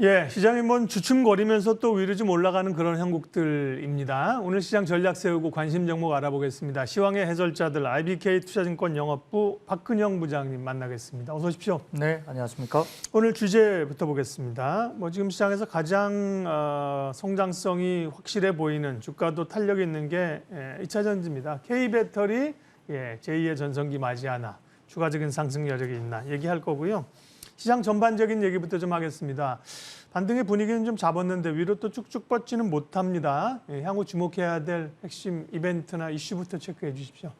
예, 시장이 주춤거리면서 또 위로 좀 올라가는 그런 형국들입니다. 오늘 시장 전략 세우고 관심 종목 알아보겠습니다. 시황의 해설자들 IBK 투자증권 영업부 박근영 부장님 만나겠습니다. 어서 오십시오. 네, 안녕하십니까. 오늘 주제부터 보겠습니다. 지금 시장에서 가장 성장성이 확실해 보이는 주가도 탄력이 있는 게 2차 전지입니다. K배터리 제2의 전성기 맞이하나 추가적인 상승 여력이 있나 얘기할 거고요. 시장 전반적인 얘기부터 좀 하겠습니다. 반등의 분위기는 좀 잡았는데 위로 또 쭉쭉 뻗지는 못합니다. 향후 주목해야 될 핵심 이벤트나 이슈부터 체크해 주십시오.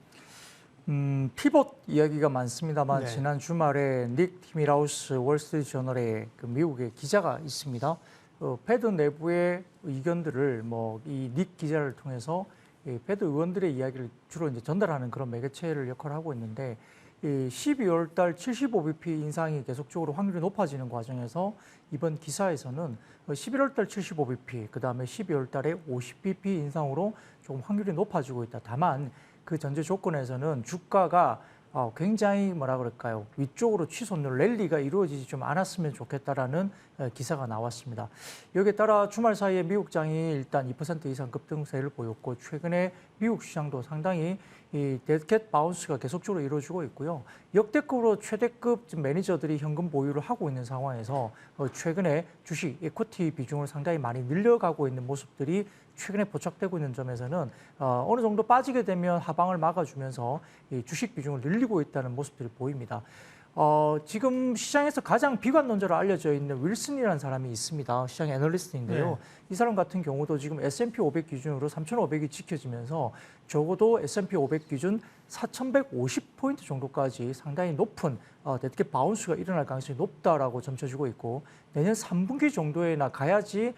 피벗 이야기가 많습니다만 네. 지난 주말에 닉 티밀하우스 월스트리트저널에 미국의 기자가 있습니다. 패드 내부의 의견들을 이 닉 기자를 통해서 패드 의원들의 이야기를 주로 이제 전달하는 그런 매개체를 역할을 하고 있는데 12월 달 75bp 인상이 계속적으로 확률이 높아지는 과정에서 이번 기사에서는 11월 달 75bp, 그다음에 12월 달에 50bp 인상으로 조금 확률이 높아지고 있다. 다만 그 전제 조건에서는 주가가 굉장히 위쪽으로 치솟는 랠리가 이루어지지 좀 않았으면 좋겠다라는 기사가 나왔습니다. 여기에 따라 주말 사이에 미국장이 일단 2% 이상 급등세를 보였고 최근에 미국 시장도 상당히 이 데드캣 바운스가 계속적으로 이루어지고 있고요. 역대급으로 최대급 매니저들이 현금 보유를 하고 있는 상황에서 최근에 주식, 이퀴티 비중을 상당히 많이 늘려가고 있는 모습들이 최근에 포착되고 있는 점에서는 어느 정도 빠지게 되면 하방을 막아주면서 이 주식 비중을 늘리고 있다는 모습들이 보입니다. 지금 시장에서 가장 비관론자로 알려져 있는 윌슨이라는 사람이 있습니다. 시장 애널리스트인데요. 네. 이 사람 같은 경우도 지금 S&P 500 기준으로 3,500이 지켜지면서 적어도 S&P 500 기준 4,150포인트 정도까지 상당히 높은 데드캣 바운스가 일어날 가능성이 높다라고 점쳐주고 있고 내년 3분기 정도에나 가야지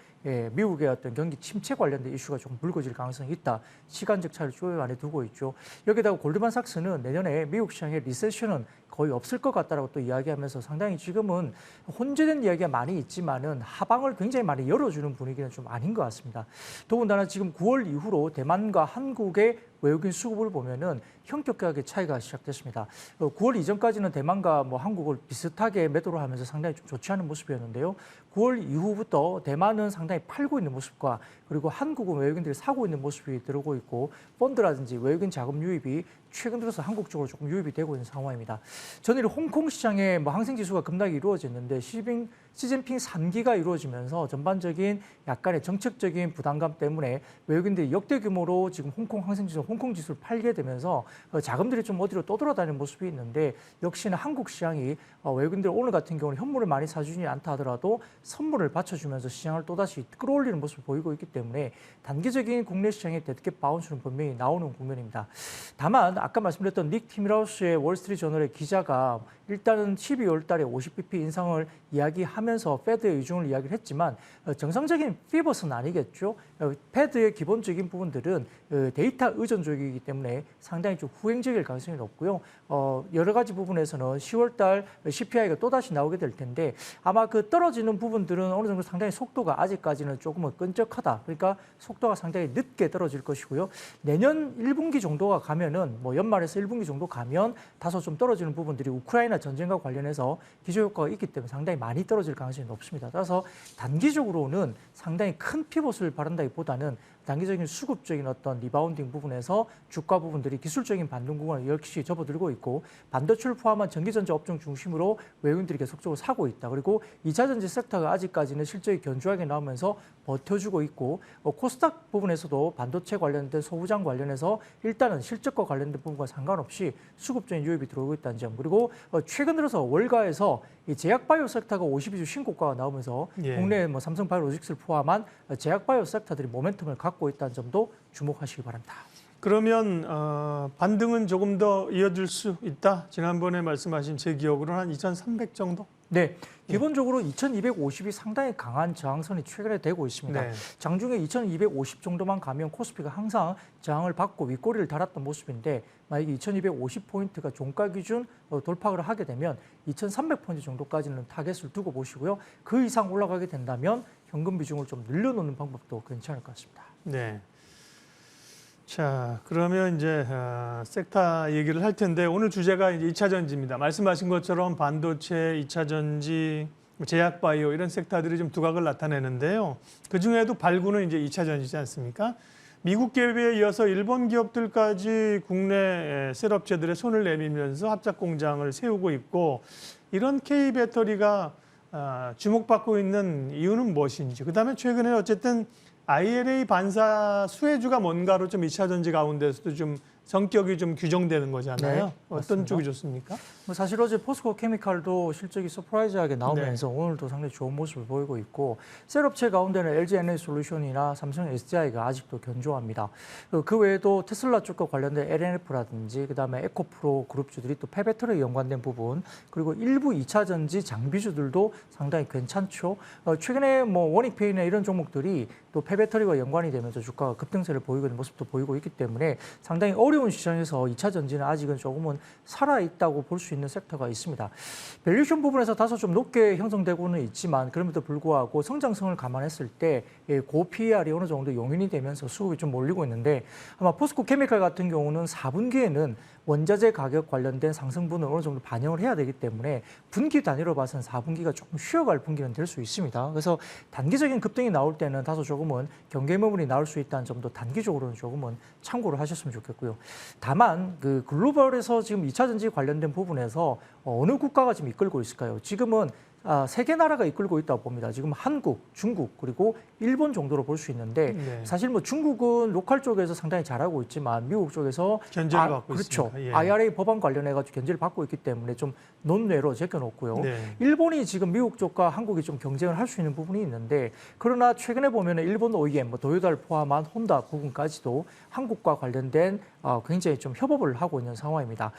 미국의 어떤 경기 침체 관련된 이슈가 조금 불거질 가능성이 있다. 시간적 차이를 좀 많이 두고 있죠. 여기다가 골드만삭스는 내년에 미국 시장의 리세션은 거의 없을 것 같다라고 또 이야기하면서 상당히 지금은 혼재된 이야기가 많이 있지만은 하방을 굉장히 많이 열어주는 분위기는 좀 아닌 것 같습니다. 더군다나 지금 9월 이후로 대만과 한국의 외국인 수급을 보면은 현격하게 차이가 시작됐습니다. 9월 이전까지는 대만과 한국을 비슷하게 매도를 하면서 상당히 좀 좋지 않은 모습이었는데요. 9월 이후부터 대만은 상당히 팔고 있는 모습과 그리고 한국은 외국인들이 사고 있는 모습이 들어오고 있고 펀드라든지 외국인 자금 유입이 최근 들어서 한국 쪽으로 조금 유입이 되고 있는 상황입니다. 전일 홍콩 시장에 항생지수가 급락이 이루어졌는데 시진핑 3기가 이루어지면서 전반적인 약간의 정책적인 부담감 때문에 외국인들이 역대 규모로 지금 홍콩 항생지수, 홍콩 지수를 팔게 되면서 자금들이 좀 어디로 떠돌아다니는 모습이 있는데 역시나 한국 시장이 외국인들 오늘 같은 경우는 현물을 많이 사주지 않다 하더라도 선물을 받쳐주면서 시장을 또다시 끌어올리는 모습을 보이고 있기 때문에 단기적인 국내 시장의 데드캣 바운스는 분명히 나오는 국면입니다. 다만 아까 말씀드렸던 닉 티밀하우스의 월스트리트저널의 기자가 일단은 12월 달에 50bp 인상을 이야기하면서 패드의 의중을 이야기를 했지만 정상적인 피벗은 아니겠죠. 패드의 기본적인 부분들은 데이터 의존적이기 때문에 상당히 좀 후행적일 가능성이 높고요. 여러 가지 부분에서는 10월 달 CPI가 또다시 나오게 될 텐데 아마 그 떨어지는 부분들은 어느 정도 상당히 속도가 아직까지는 조금은 끈적하다. 그러니까 속도가 상당히 늦게 떨어질 것이고요. 내년 1분기 정도가 가면은 연말에서 1분기 정도 가면 다소 좀 떨어지는 부분들이 우크라이나 전쟁과 관련해서 기저효과가 있기 때문에 상당히 많이 떨어질 가능성이 높습니다. 따라서 단기적으로는 상당히 큰 피벗을 바란다기보다는 단기적인 수급적인 어떤 리바운딩 부분에서 주가 부분들이 기술적인 반등 구간을 역시 접어들고 있고 반도체를 포함한 전기전자 업종 중심으로 외국인들이 계속적으로 사고 있다. 그리고 2차 전지 섹터가 아직까지는 실적이 견조하게 나오면서 버텨주고 있고 코스닥 부분에서도 반도체 관련된 소부장 관련해서 일단은 실적과 관련된 부분과 상관없이 수급적인 유입이 들어오고 있다는 점. 그리고 최근 들어서 월가에서 이 제약바이오 섹터가 52주 신고가가 나오면서 국내 삼성바이오로직스를 포함한 제약바이오 섹터들이 모멘텀을 갖고 있다는 점도 주목하시기 바랍니다. 그러면 반등은 조금 더 이어질 수 있다? 지난번에 말씀하신 제 기억으로는 한 2,300 정도? 네, 기본적으로 2250이 상당히 강한 저항선이 최근에 되고 있습니다. 네. 장중에 2250 정도만 가면 코스피가 항상 저항을 받고 윗꼬리를 달았던 모습인데 만약에 2250포인트가 종가 기준 돌파를 하게 되면 2300포인트 정도까지는 타겟을 두고 보시고요. 그 이상 올라가게 된다면 현금 비중을 좀 늘려놓는 방법도 괜찮을 것 같습니다. 네. 자, 그러면 이제 섹터 얘기를 할 텐데 오늘 주제가 이제 2차 전지입니다. 말씀하신 것처럼 반도체, 2차 전지, 제약 바이오 이런 섹터들이 좀 두각을 나타내는데요. 그 중에도 발구는 이제 2차 전지지 않습니까? 미국 기업에 이어서 일본 기업들까지 국내 셀업체들의 손을 내밀면서 합작 공장을 세우고 있고, 이런 K 배터리가 주목받고 있는 이유는 무엇인지, 그다음에 최근에 어쨌든 IRA 반사 수혜주가 뭔가로 좀 2차 전지 가운데서도 좀 성격이 좀 규정되는 거잖아요. 네, 어떤 맞습니다. 쪽이 좋습니까? 뭐 사실 어제 포스코 케미칼도 실적이 서프라이즈하게 나오면서 오늘도 상당히 좋은 모습을 보이고 있고, 셀업체 가운데는 LG 에너지솔루션이나 삼성 SDI가 아직도 견조합니다. 그 외에도 테슬라 쪽과 관련된 LNF라든지 그다음에 에코프로 그룹주들이 또 폐배터리에 연관된 부분, 그리고 일부 2차 전지 장비주들도 상당히 괜찮죠. 최근에 뭐 원익페이나 이런 종목들이 또 폐배터리와 연관이 되면서 주가가 급등세를 보이고 있는 모습도 보이고 있기 때문에 상당히 어려운 시장에서 2차 전지는 아직은 조금은 살아있다고 볼 수 있는 섹터가 있습니다. 밸류에이션 부분에서 다소 좀 높게 형성되고는 있지만, 그럼에도 불구하고 성장성을 감안했을 때 고 PER이 어느 정도 용인이 되면서 수급이 좀 몰리고 있는데, 아마 포스코 케미칼 같은 경우는 4분기에는 원자재 가격 관련된 상승분을 어느 정도 반영을 해야 되기 때문에 분기 단위로 봐서는 4분기가 조금 쉬어갈 분기는 될 수 있습니다. 그래서 단기적인 급등이 나올 때는 다소 조금은 경계 매물이 나올 수 있다는 점도 단기적으로는 조금은 참고를 하셨으면 좋겠고요. 다만 그 글로벌에서 지금 2차 전지 관련된 부분에서 어느 국가가 지금 이끌고 있을까요? 지금은 세 개 나라가 이끌고 있다고 봅니다. 지금 한국, 중국, 그리고 일본 정도로 볼 수 있는데, 사실 뭐 중국은 로컬 쪽에서 상당히 잘하고 있지만 미국 쪽에서 견제를 받고 그렇죠. 있습니다. 예. IRA 법안 관련해가지고 견제를 받고 있기 때문에 좀 논외로 제껴놓고요. 일본이 지금 미국 쪽과 한국이 좀 경쟁을 할 수 있는 부분이 있는데, 그러나 최근에 보면 일본 OEM, 뭐 도요타를 포함한 혼다 부분까지도 한국과 관련된 굉장히 좀 협업을 하고 있는 상황입니다.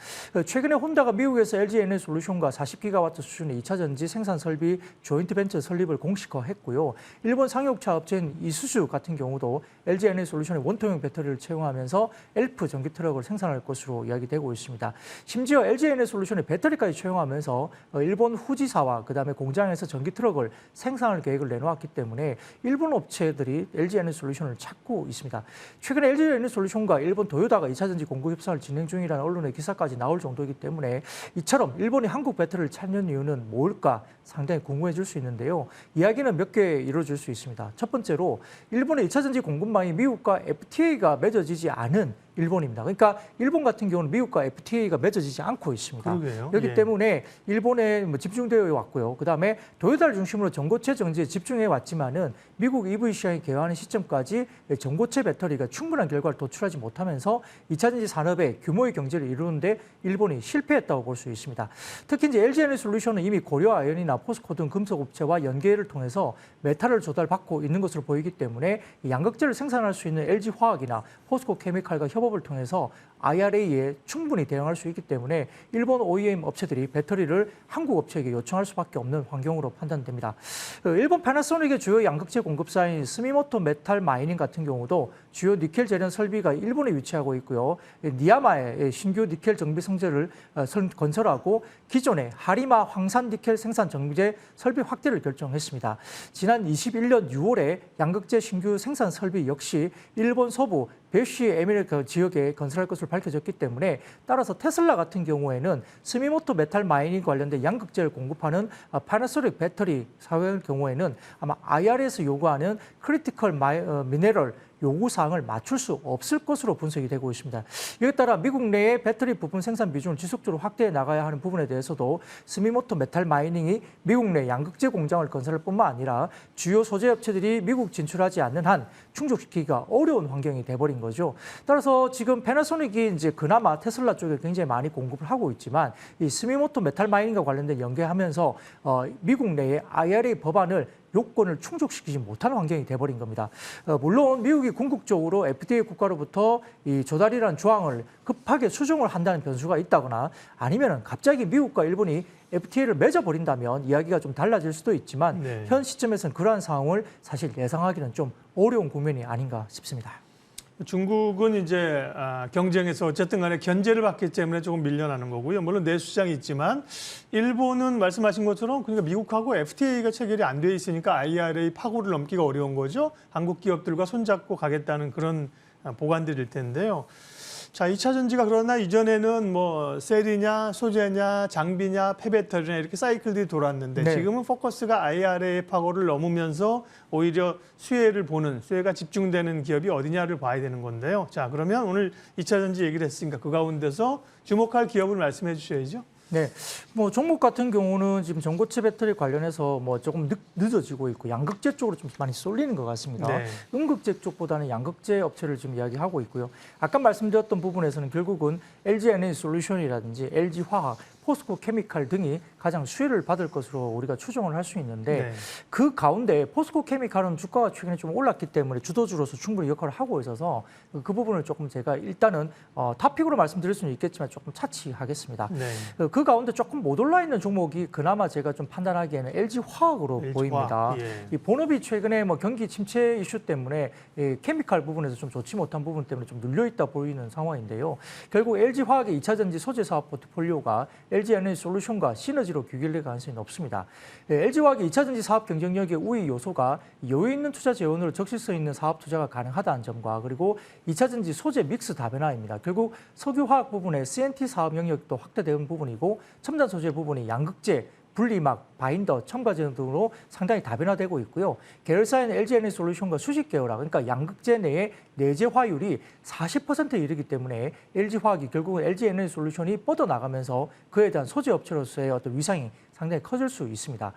최근에 혼다가 미국에서 LG 에너지솔루션과 40기가와트 수준의 2차 전지 생산 설비 조인트 벤처 설립을 공식화했고요. 일본 상용차 업체인 이수주 같은 경우도 LG 에너지솔루션의 원통형 배터리를 채용하면서 엘프 전기 트럭을 생산할 것으로 이야기되고 있습니다. 심지어 LG 에너지솔루션의 배터리까지 채용하면서 일본 후지사와 그다음에 공장에서 전기 트럭을 생산할 계획을 내놓았기 때문에 일본 업체들이 LG 에너지솔루션을 찾고 있습니다. 최근에 LG 에너지솔루션과 일본 도요타가 2차 전지 공급 협상을 진행 중이라는 언론의 기사까지 나올 정도이기 때문에 이처럼 일본이 한국 배터리를 찾는 이유는 뭘까 상당히 궁금해질 수 있는데요. 이야기는 몇 개 이루어질 수 있습니다. 첫 번째로 일본의 2차 전지 공급망이 미국과 FTA가 맺어지지 않은 일본입니다. 그러니까 일본 같은 경우는 미국과 FTA가 맺어지지 않고 있습니다. 그러게요. 그렇기 때문에 일본에 뭐 집중되어 왔고요. 그다음에 도요타를 중심으로 전고체 정지에 집중해 왔지만은 미국 EV 시장이 개화하는 시점까지 전고체 배터리가 충분한 결과를 도출하지 못하면서 2차 전지 산업의 규모의 경제를 이루는데 일본이 실패했다고 볼 수 있습니다. 특히 이제 LG 에너지솔루션은 이미 고려 아연이나 포스코 등 금속 업체와 연계를 통해서 메탈을 조달받고 있는 것으로 보이기 때문에 양극재를 생산할 수 있는 LG 화학이나 포스코 케미칼과 협업을 통해서 IRA에 충분히 대응할 수 있기 때문에 일본 OEM 업체들이 배터리를 한국 업체에게 요청할 수밖에 없는 환경으로 판단됩니다. 일본 파나소닉의 주요 양극재 공급사인 스미모토 메탈 마이닝 같은 경우도 주요 니켈 재련 설비가 일본에 위치하고 있고요. 니야마의 신규 니켈 정비 성재를 건설하고 기존의 하리마 황산 니켈 생산 정제 설비 확대를 결정했습니다. 지난 21년 6월에 양극재 신규 생산 설비 역시 일본 서부 베시 에미레트 지역에 건설할 것으로 밝혀졌기 때문에, 따라서 테슬라 같은 경우에는 스미모토 메탈 마이닝 관련된 양극재를 공급하는 파나소닉 배터리 사회의 경우에는 아마 IR에서 요구하는 크리티컬 미네럴 요구사항을 맞출 수 없을 것으로 분석이 되고 있습니다. 이에 따라 미국 내의 배터리 부품 생산 비중을 지속적으로 확대해 나가야 하는 부분에 대해서도 스미모토 메탈 마이닝이 미국 내 양극재 공장을 건설할 뿐만 아니라 주요 소재 업체들이 미국 진출하지 않는 한 충족시키기가 어려운 환경이 돼버린 거죠. 따라서 지금 패나소닉이 이제 그나마 테슬라 쪽에 굉장히 많이 공급을 하고 있지만, 이 스미모토 메탈 마이닝과 관련된 연계하면서 미국 내의 IRA 법안을 요건을 충족시키지 못하는 환경이 돼버린 겁니다. 물론 미국이 궁극적으로 FDA 국가로부터 이 조달이라는 조항을 급하게 수정을 한다는 변수가 있다거나, 아니면 갑자기 미국과 일본이 FTA를 맺어버린다면 이야기가 좀 달라질 수도 있지만, 현 시점에서는 그러한 상황을 사실 예상하기는 좀 어려운 국면이 아닌가 싶습니다. 중국은 이제 경쟁에서 어쨌든 간에 견제를 받기 때문에 조금 밀려나는 거고요. 물론 내수장이 있지만, 일본은 말씀하신 것처럼 그러니까 미국하고 FTA가 체결이 안 돼 있으니까 IRA 파고를 넘기가 어려운 거죠. 한국 기업들과 손잡고 가겠다는 그런 보관들일 텐데요. 자, 2차 전지가 그러나 이전에는 뭐 셀이냐, 소재냐, 장비냐, 폐배터리냐 이렇게 사이클들이 돌았는데 네. 지금은 포커스가 IRA의 파고를 넘으면서 오히려 수혜를 보는, 수혜가 집중되는 기업이 어디냐를 봐야 되는 건데요. 자, 그러면 오늘 2차 전지 얘기를 했으니까 그 가운데서 주목할 기업을 말씀해 주셔야죠. 네, 뭐 종목 같은 경우는 지금 전고체 배터리 관련해서 뭐 조금 늦어지고 있고 양극재 쪽으로 좀 많이 쏠리는 것 같습니다. 네. 음극재 쪽보다는 양극재 업체를 지금 이야기하고 있고요. 아까 말씀드렸던 부분에서는 결국은 LG 에너지 솔루션이라든지 LG 화학, 포스코 케미칼 등이 가장 수혜를 받을 것으로 우리가 추정을 할 수 있는데 네. 그 가운데 포스코 케미칼은 주가가 최근에 좀 올랐기 때문에 주도주로서 충분히 역할을 하고 있어서 그 부분을 조금 제가 일단은 탑픽으로 말씀드릴 수는 있겠지만 조금 차치하겠습니다. 네. 그 가운데 조금 못 올라 있는 종목이 그나마 제가 좀 판단하기에는 LG 화학으로 LG 보입니다. 화학, 예. 이 본업이 최근에 뭐 경기 침체 이슈 때문에 이 케미칼 부분에서 좀 좋지 못한 부분 때문에 좀 눌려 있다 보이는 상황인데요. 결국 LG 화학의 2차 전지 소재 사업 포트폴리오가 LG 에너지 솔루션과 시너지로 귀결될 가능성이 높습니다. LG 화학의 2차 전지 사업 경쟁력의 우위 요소가 여유 있는 투자 재원으로 적실성 있는 사업 투자가 가능하다는 점과 그리고 2차 전지 소재 믹스 다변화입니다. 결국 석유 화학 부분의 CNT 사업 영역도 확대되는 부분이고 첨단 소재 부분이 양극재, 분리막, 바인더, 첨가제 등으로 상당히 다변화되고 있고요. 계열사인 LG 에너지 솔루션과 수직 계열화, 그러니까 양극재 내의 내재 화율이 40%에 이르기 때문에 LG 화학이 결국은 LG 에너지 솔루션이 뻗어나가면서 그에 대한 소재 업체로서의 어떤 위상이 상당히 커질 수 있습니다.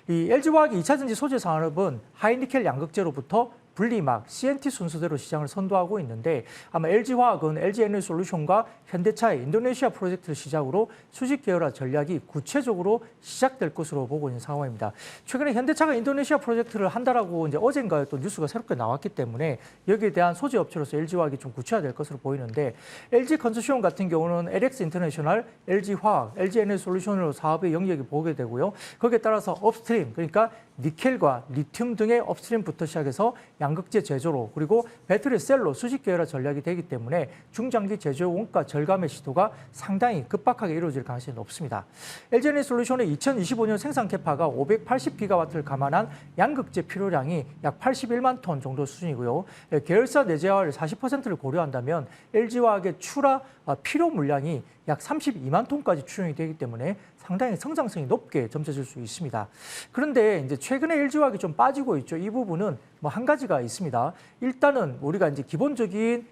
이 LG 화학의 2차 전지 소재 산업은 하이니켈 양극재로부터 분리막, CNT 순서대로 시장을 선도하고 있는데 아마 LG화학은 LG 에너지 솔루션과 현대차의 인도네시아 프로젝트를 시작으로 수직 계열화 전략이 구체적으로 시작될 것으로 보고 있는 상황입니다. 최근에 현대차가 인도네시아 프로젝트를 한다라고 이제 어젠가에 또 뉴스가 새롭게 나왔기 때문에 여기에 대한 소재 업체로서 LG화학이 좀 구체화될 것으로 보이는데 LG 컨소시엄 같은 경우는 LX 인터내셔널, LG화학, LG 에너지 솔루션으로 사업의 영역이 보게 되고요. 거기에 따라서 업스트림, 그러니까 니켈과 리튬 등의 업스트림부터 시작해서 양극재 제조로 그리고 배터리 셀로 수직 계열화 전략이 되기 때문에 중장기 제조 원가 절감의 시도가 상당히 급박하게 이루어질 가능성이 높습니다. LG 에너지 솔루션의 2025년 생산 캐파가 580기가와트를 감안한 양극재 필요량이 약 81만 톤 정도 수준이고요. 계열사 내재화율 40%를 고려한다면 LG화학의 추라 필요 물량이 약 32만 톤까지 추정이 되기 때문에 상당히 성장성이 높게 점쳐질 수 있습니다. 그런데 이제 최근에 LG화학이 좀 빠지고 있죠. 이 부분은 뭐 한 가지가 있습니다. 일단은 우리가 이제 기본적인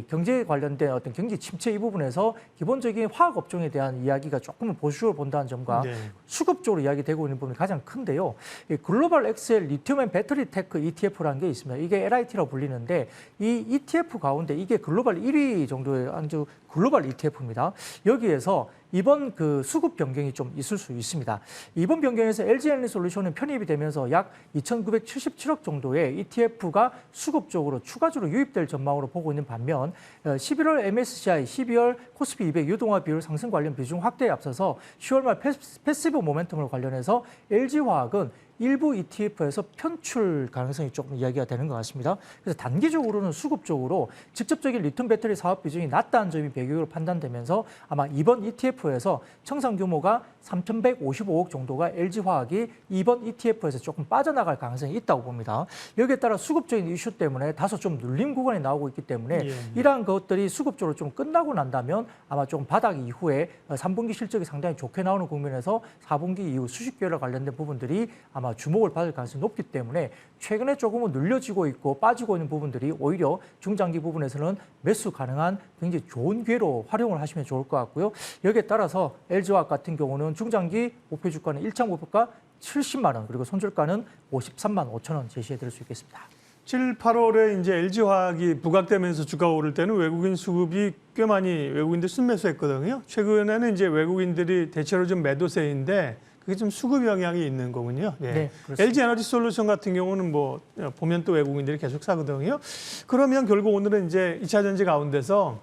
경제에 관련된 어떤 경기 침체 이 부분에서 기본적인 화학 업종에 대한 이야기가 조금은 보수적으로 본다는 점과 네. 수급적으로 이야기되고 있는 부분이 가장 큰데요. 글로벌 엑셀 리튬 앤 배터리 테크 ETF라는 게 있습니다. 이게 LIT라고 불리는데 이 ETF 가운데 이게 글로벌 1위 정도의 아주 글로벌 ETF입니다. 여기에서 이번 그 수급 변경이 좀 있을 수 있습니다. 이번 변경에서 LG 에너지 솔루션은 편입이 되면서 약 2,977억 정도의 ETF가 수급적으로 추가적으로 유입될 전망으로 보고 있는 반면 11월 MSCI 12월 코스피 200 유동화 비율 상승 관련 비중 확대에 앞서서 10월 말 패시브 모멘텀을 관련해서 LG화학은 일부 ETF에서 편출 가능성이 조금 이야기가 되는 것 같습니다. 그래서 단기적으로는 수급적으로 직접적인 리튬 배터리 사업 비중이 낮다는 점이 배경으로 판단되면서 아마 이번 ETF에서 청산 규모가 3,155억 정도가 LG화학이 이번 ETF에서 조금 빠져나갈 가능성이 있다고 봅니다. 여기에 따라 수급적인 이슈 때문에 다소 좀 눌림 구간이 나오고 있기 때문에 이러한 것들이 수급적으로 좀 끝나고 난다면 아마 좀 바닥 이후에 3분기 실적이 상당히 좋게 나오는 국면에서 4분기 이후 수식 계열과 관련된 부분들이 아마 주목을 받을 가능성이 높기 때문에 최근에 조금은 눌려지고 있고 빠지고 있는 부분들이 오히려 중장기 부분에서는 매수 가능한 굉장히 좋은 기회로 활용을 하시면 좋을 것 같고요. 여기에 따라서 LG화학 같은 경우는 중장기 목표 주가는 1차 목표가 70만 원 그리고 손절가는 53만 5천 원 제시해 드릴 수 있겠습니다. 7, 8월에 이제 LG화학이 부각되면서 주가 오를 때는 외국인 수급이 꽤 많이 외국인들 순매수했거든요. 최근에는 이제 외국인들이 대체로 좀 매도세인데 그게 좀 수급 영향이 있는 거군요. 예. 네, 그렇습니다. LG 에너지 솔루션 같은 경우는 뭐 보면 또 외국인들이 계속 사거든요. 그러면 결국 오늘은 이제 2차 전지 가운데서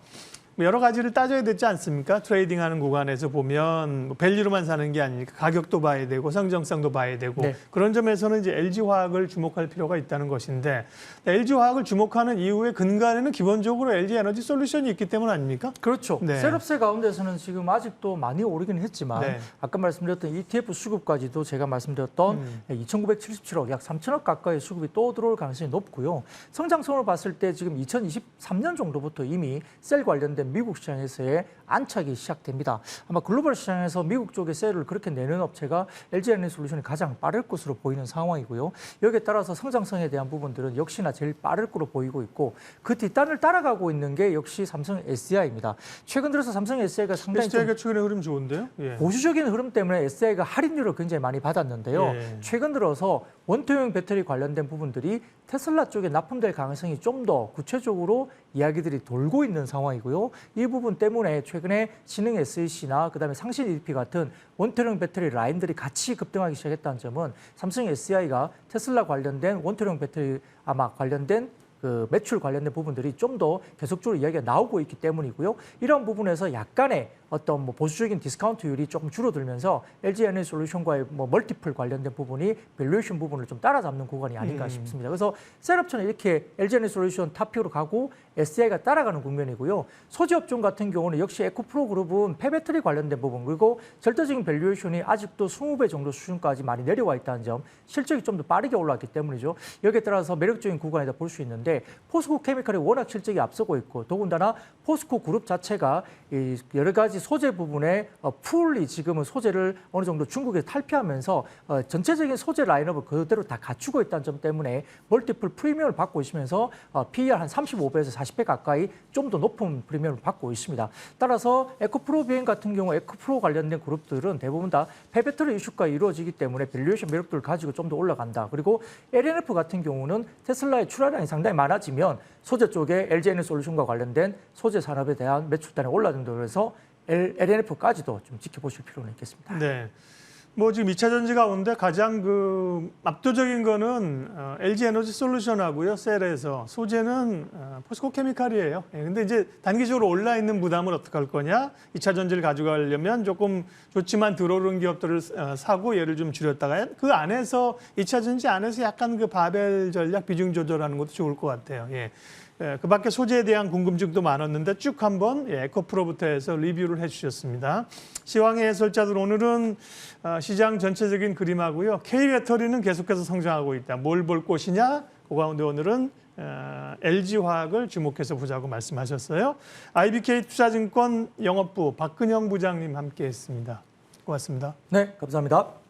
여러 가지를 따져야 되지 않습니까? 트레이딩하는 구간에서 보면 뭐 밸류로만 사는 게 아니니까 가격도 봐야 되고 성장성도 봐야 되고 네. 그런 점에서는 이제 LG화학을 주목할 필요가 있다는 것인데 LG화학을 주목하는 이유의 근간에는 기본적으로 LG 에너지 솔루션이 있기 때문 아닙니까? 그렇죠. 네. 셋업세 가운데서는 지금 아직도 많이 오르긴 했지만 네. 아까 말씀드렸던 ETF 수급까지도 제가 말씀드렸던 2,977억, 약 3천억 가까이 수급이 또 들어올 가능성이 높고요. 성장성을 봤을 때 지금 2023년 정도부터 이미 셀 관련된 관련된 미국 시장에서의 안착이 시작됩니다. 아마 글로벌 시장에서 미국 쪽에 셀을 그렇게 내는 업체가 LG 에너지솔루션이 가장 빠를 것으로 보이는 상황이고요. 여기에 따라서 성장성에 대한 부분들은 역시나 제일 빠를 거로 보이고 있고 그 뒷단을 따라가고 있는 게 역시 삼성 SDI입니다. 최근 들어서 삼성 SDI가 상당히 SDI가 최근에 흐름 좋은데요? 예. 보수적인 흐름 때문에 SDI가 할인율을 굉장히 많이 받았는데요. 예. 최근 들어서 원통형 배터리 관련된 부분들이 테슬라 쪽에 납품될 가능성이 좀 더 구체적으로 이야기들이 돌고 있는 상황이고요. 이 부분 때문에 최근에 신흥 SEC나 그다음에 상신 EDP 같은 원통형 배터리 라인들이 같이 급등하기 시작했다는 점은 삼성 SDI가 테슬라 관련된 원통형 배터리 아마 관련된 그 매출 관련된 부분들이 좀 더 계속적으로 이야기가 나오고 있기 때문이고요. 이런 부분에서 약간의 어떤 뭐 보수적인 디스카운트율이 조금 줄어들면서 LG 에너지솔루션과의 뭐 멀티플 관련된 부분이 밸류에이션 부분을 좀 따라잡는 구간이 아닌가 싶습니다. 그래서 셋업처는 이렇게 LG 에너지솔루션 탑피어로 가고 SDI가 따라가는 국면이고요. 소재 업종 같은 경우는 역시 에코프로 그룹은 폐배터리 관련된 부분 그리고 절대적인 밸류에이션이 아직도 20배 정도 수준까지 많이 내려와 있다는 점, 실적이 좀 더 빠르게 올라왔기 때문이죠. 여기에 따라서 매력적인 구간이다 볼 수 있는데 포스코 케미칼이 워낙 실적이 앞서고 있고 더군다나 포스코 그룹 자체가 이 여러 가지 소재 부분에 풀이 지금은 소재를 어느 정도 중국에 탈피하면서 전체적인 소재 라인업을 그대로 다 갖추고 있다는 점 때문에 멀티플 프리미엄을 받고 있으면서 PER 한 35배에서 40배 가까이 좀 더 높은 프리미엄을 받고 있습니다. 따라서 에코프로 비행 같은 경우 에코프로 관련된 그룹들은 대부분 다 폐배터리 이슈가 이루어지기 때문에 밸류에이션 매력도를 가지고 좀 더 올라간다. 그리고 LNF 같은 경우는 테슬라의 출하량이 상당히 많아지면 소재 쪽에 LG 에너지솔루션과 관련된 소재 산업에 대한 매출단이 올라준다고 해서 LNF까지도 좀 지켜보실 필요는 있겠습니다. 네. 뭐 지금 2차 전지 가운데 가장 그 압도적인 거는 LG 에너지 솔루션하고요. 셀에서 소재는 포스코 케미칼이에요. 예, 근데 이제 단기적으로 올라 있는 부담을 어떻게 할 거냐? 2차 전지를 가져가려면 조금 좋지만 들어오른 기업들을 사고 얘를 좀 줄였다가 그 안에서 2차 전지 안에서 약간 그 바벨 전략 비중 조절하는 것도 좋을 것 같아요. 예. 예, 그 밖에 소재에 대한 궁금증도 많았는데 쭉 한번 에코프로부터 해서 리뷰를 해주셨습니다. 시황의 해설자들 오늘은 시장 전체적인 그림하고요. K배터리는 계속해서 성장하고 있다. 뭘 볼 것이냐? 그 가운데 오늘은 LG화학을 주목해서 보자고 말씀하셨어요. IBK 투자증권 영업부 박근영 부장님 함께했습니다. 고맙습니다. 네, 감사합니다.